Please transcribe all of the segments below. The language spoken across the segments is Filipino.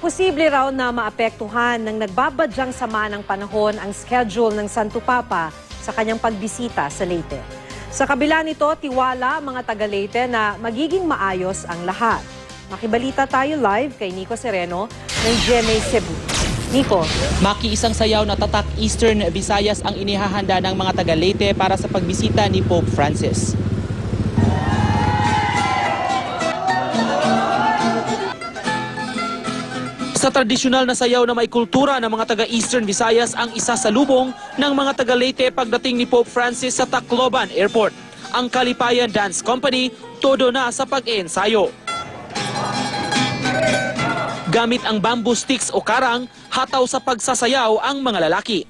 Posible raw na maapektuhan ng nagbabadyang sama ng panahon ang schedule ng Santo Papa sa kanyang pagbisita sa Leyte. Sa kabila nito, tiwala mga taga-Leyte na magiging maayos ang lahat. Makibalita tayo live kay Nico Sereno ng GMA Cebu. Nico. Makiisang sayaw na tatak Eastern Visayas ang inihahanda ng mga taga-Leyte para sa pagbisita ni Pope Francis. Sa tradisyonal na sayaw na may kultura ng mga taga-Eastern Visayas ang isa sa lubong ng mga taga-Leyte pagdating ni Pope Francis sa Tacloban Airport. Ang Kalipayan Dance Company todo na sa pag-iensayo. Gamit ang bamboo sticks o karang, hataw sa pagsasayaw ang mga lalaki.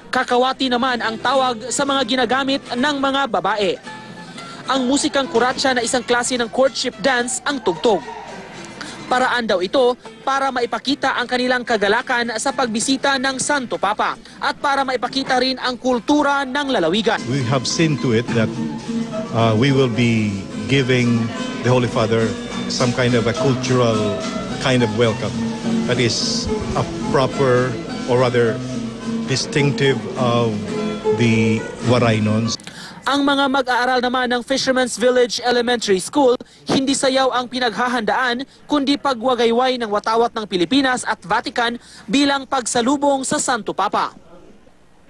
Kakawati naman ang tawag sa mga ginagamit ng mga babae. Ang musikang kuratsa na isang klase ng courtship dance ang tugtog. Paraan daw ito para maipakita ang kanilang kagalakan sa pagbisita ng Santo Papa at para maipakita rin ang kultura ng lalawigan. We have seen to it that we will be giving the Holy Father some kind of a cultural kind of welcome that is a proper or rather distinctive of the Waraynons. Ang mga mag-aaral naman ng Fisherman's Village Elementary School, hindi sayaw ang pinaghahandaan kundi pagwagayway ng watawat ng Pilipinas at Vatican bilang pagsalubong sa Santo Papa.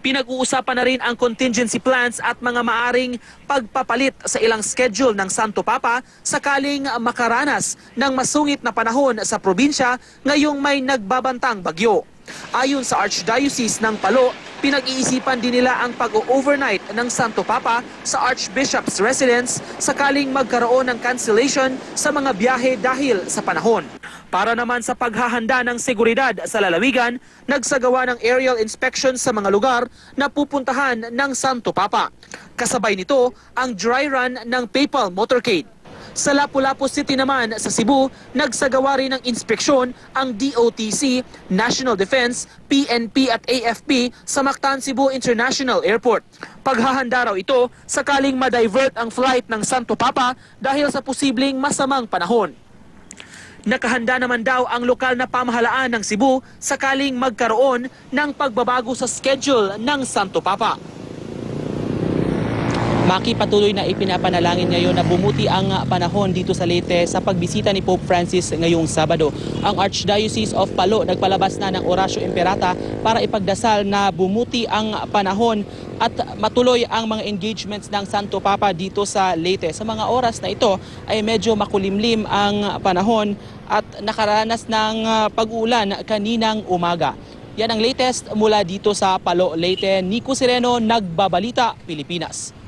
Pinag-uusapan na rin ang contingency plans at mga maaring pagpapalit sa ilang schedule ng Santo Papa sakaling makaranas ng masungit na panahon sa probinsya ngayong may nagbabantang bagyo. Ayon sa Archdiocese ng Palo, pinag-iisipan din nila ang pag-overnight ng Santo Papa sa Archbishop's residence sakaling magkaroon ng cancellation sa mga biyahe dahil sa panahon. Para naman sa paghahanda ng seguridad sa lalawigan, nagsagawa ng aerial inspection sa mga lugar na pupuntahan ng Santo Papa. Kasabay nito ang dry run ng Papal Motorcade. Sa Lapu-Lapu City naman sa Cebu, nagsagawa rin ng inspeksyon ang DOTC, National Defense, PNP at AFP sa Mactan Cebu International Airport. Paghahanda raw ito sakaling ma-divert ang flight ng Santo Papa dahil sa posibleng masamang panahon. Nakahanda naman daw ang lokal na pamahalaan ng Cebu sakaling magkaroon ng pagbabago sa schedule ng Santo Papa. Maki, patuloy na ipinapanalangin ngayon na bumuti ang panahon dito sa Leyte sa pagbisita ni Pope Francis ngayong Sabado. Ang Archdiocese of Palo nagpalabas na ng Oratio Imperata para ipagdasal na bumuti ang panahon at matuloy ang mga engagements ng Santo Papa dito sa Leyte. Sa mga oras na ito ay medyo makulimlim ang panahon at nakaranas ng pag-ulan kaninang umaga. Yan ang latest mula dito sa Palo, Leyte. Nico Sereno, Nagbabalita, Pilipinas.